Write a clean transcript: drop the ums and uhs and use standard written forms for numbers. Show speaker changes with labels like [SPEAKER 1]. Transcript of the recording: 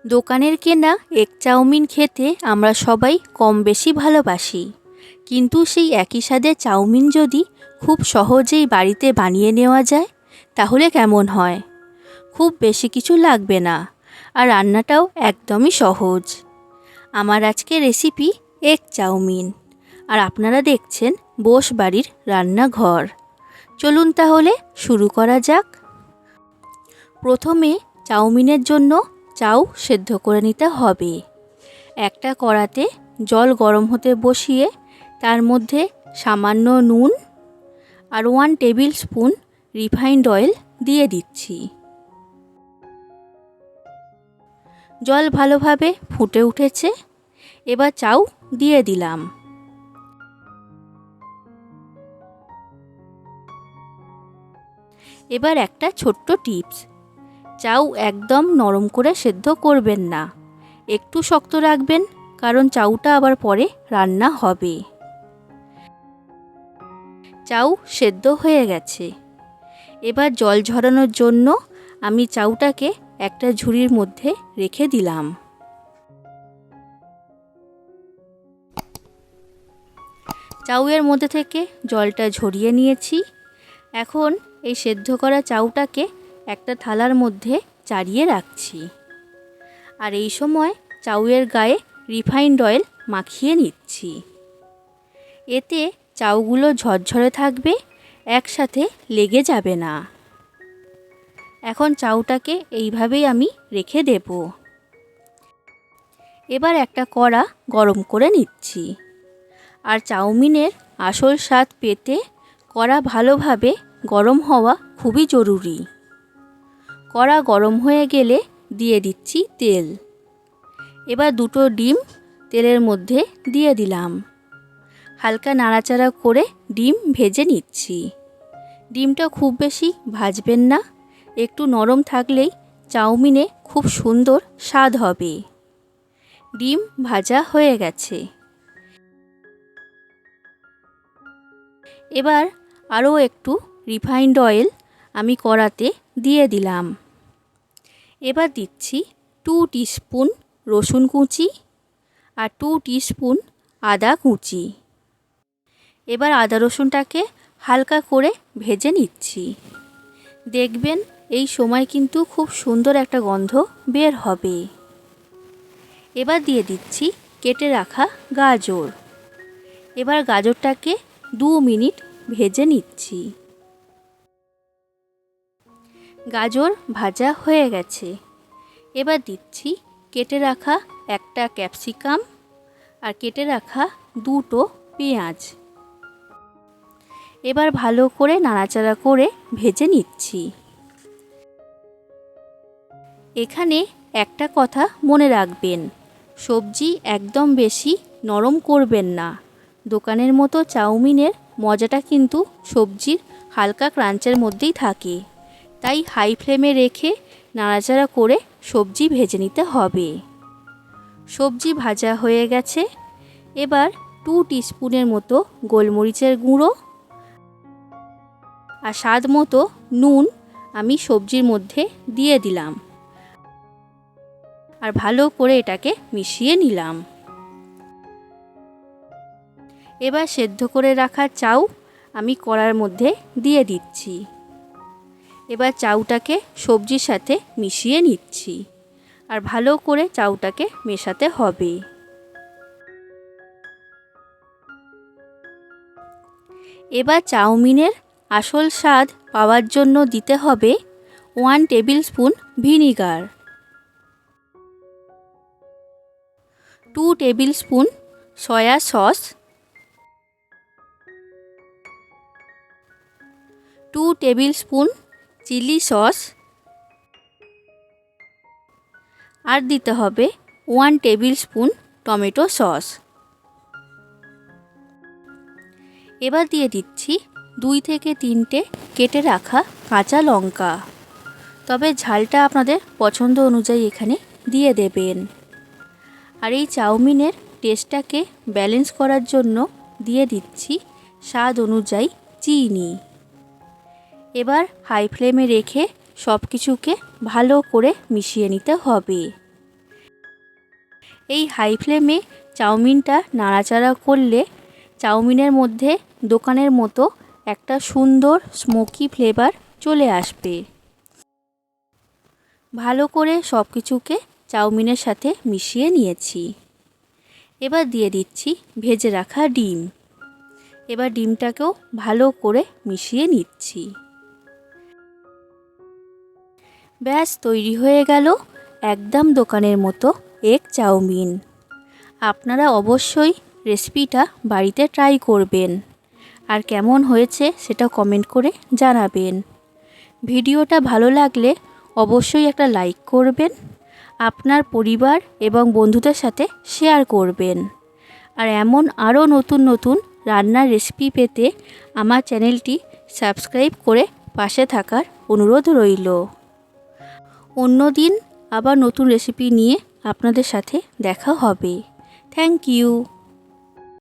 [SPEAKER 1] দোকানের কেনা egg chowmein খেতে আমরা সবাই কম বেশি ভালোবাসি, কিন্তু সেই একই স্বাদের চাউমিন যদি খুব সহজেই বাড়িতে বানিয়ে নেওয়া যায় তাহলে কেমন হয়। খুব বেশি কিছু লাগবে না, আর রান্নাটাও একদমই সহজ। আমার আজকে রেসিপি এগ চাউমিন, আর আপনারা দেখছেন বোস বাড়ির রান্নাঘর। চলুন তাহলে শুরু করা যাক। প্রথমে চাউমিনের জন্য চাউ সেদ্ধ করে নিতে হবে। একটা কড়াতে জল গরম হতে বসিয়ে তার মধ্যে সামান্য নুন আর 1 টেবিল স্পুন রিফাইন্ড অয়েল দিয়ে দিচ্ছি। জল ভালোভাবে ফুটে উঠেছে, এবার চাউ দিয়ে দিলাম। এবার একটা ছোট্ট টিপস, চাউ একদম নরম করে সেদ্ধ করবেন না, একটু শক্ত রাখবেন, কারণ চাউটা আবার পরে রান্না হবে। চাউ সেদ্ধ হয়ে গেছে। এবার জল ঝরানোর জন্য আমি চাউটাকে একটা ঝুড়ির মধ্যে রেখে দিলাম। চাউয়ের মধ্যে থেকে জলটা ঝরিয়ে নিয়েছি। এখন এই সেদ্ধ করা চাউটাকে একটা থালার মধ্যে চাড়িয়ে রাখছি, আর এই সময় চাউয়ের গায়ে রিফাইন্ড অয়েল মাখিয়ে নিচ্ছি। এতে চাউগুলো ঝরঝরে থাকবে, একসাথে লেগে যাবে না। এখন চাউটাকে এইভাবেই আমি রেখে দেব। এবার একটা কড়া গরম করে নিচ্ছি, আর চাউমিনের আসল স্বাদ পেতে কড়া ভালোভাবে গরম হওয়া খুবই জরুরি। কড়া গরম হয়ে গেলে দিয়ে দিচ্ছি তেল। এবার 2টো ডিম তেলের মধ্যে দিয়ে দিলাম। হালকা নাড়াচাড়া করে ডিম ভেজে নিচ্ছি। ডিমটা খুব বেশি ভাজবেন না, একটু নরম থাকলেই চাউমিনে খুব সুন্দর স্বাদ হবে। ডিম ভাজা হয়ে গেছে। এবার আরও একটু রিফাইন্ড অয়েল আমি কড়াতে দিয়ে দিলাম। এবার দিচ্ছি 2 টিস্পুন রসুন কুচি আর 2 টিস্পুন আদা কুচি। এবার আদা রসুনটাকে হালকা করে ভেজে নিচ্ছি। দেখবেন এই সময় কিন্তু খুব সুন্দর একটা গন্ধ বের হবে। এবার দিয়ে দিচ্ছি কেটে রাখা গাজর। এবার গাজরটাকে 2 মিনিট ভেজে নিচ্ছি। গাজর ভাজা হয়ে গেছে। এবার দিচ্ছি কেটে রাখা একটা ক্যাপসিকাম আর কেটে রাখা 2টো পেঁয়াজ। এবার ভালো করে নাড়াচাড়া করে ভেজে নিচ্ছি। এখানে একটা কথা মনে রাখবেন, সবজি একদম বেশি নরম করবেন না। দোকানের মতো চাউমিনের মজাটা কিন্তু সবজির হালকা ক্রাঞ্চের মধ্যেই থাকে, তাই হাই ফ্লেমে রেখে নাড়াচাড়া করে সবজি ভেজে নিতে হবে। সবজি ভাজা হয়ে গেছে। এবার 2 টিস্পুনের মতো গোলমরিচের গুঁড়ো আর স্বাদ মতো নুন আমি সবজির মধ্যে দিয়ে দিলাম, আর ভালো করে এটাকে মিশিয়ে নিলাম। এবার সেদ্ধ করে রাখা চাউ আমি কড়ার মধ্যে দিয়ে দিচ্ছি। এবার চাউটাকে সবজির সাথে মিশিয়ে নিচ্ছি, আর ভালো করে চাউটাকে মেশাতে হবে। এবার চাউমিনের আসল স্বাদ পাওয়ার জন্য দিতে হবে 1 table spoon vinegar, 2 table spoon soya sauce, 2 table spoon chilli sauce, আর দিতে হবে 1 টেবিল স্পুন টমেটো সস। এবার দিয়ে দিচ্ছি 2 থেকে 3টে কেটে রাখা কাঁচা লঙ্কা, তবে ঝালটা আপনাদের পছন্দ অনুযায়ী এখানে দিয়ে দেবেন। আর এই চাউমিনের টেস্টটাকে ব্যালেন্স করার জন্য দিয়ে দিচ্ছি স্বাদ অনুযায়ী চিনি। এবার হাই ফ্লেমে রেখে সব কিছুকে ভালো করে মিশিয়ে নিতে হবে। এই হাই ফ্লেমে চাউমিনটা নাড়াচাড়া করলে চাউমিনের মধ্যে দোকানের মতো একটা সুন্দর স্মোকি ফ্লেভার চলে আসবে। ভালো করে সব কিছুকে চাউমিনের সাথে মিশিয়ে নিয়েছি। এবার দিয়ে দিচ্ছি ভেজে রাখা ডিম। এবার ডিমটাকেও ভালো করে মিশিয়ে নিচ্ছি। ব্যাস তৈরি হয়ে গেল একদম দোকানের মতো এগ চাউমিন। আপনারা অবশ্যই রেসিপিটা বাড়িতে ট্রাই করবেন আর কেমন হয়েছে সেটা কমেন্ট করে জানাবেন। ভিডিওটা ভালো লাগলে অবশ্যই একটা লাইক করবেন, আপনার পরিবার এবং বন্ধুদের সাথে শেয়ার করবেন। আর এমন আরও নতুন নতুন রান্নার রেসিপি পেতে আমার চ্যানেলটি সাবস্ক্রাইব করে পাশে থাকার অনুরোধ রইল। অন্য দিন আবার নতুন রেসিপি নিয়ে আপনাদের সাথে দেখা হবে। Thank you.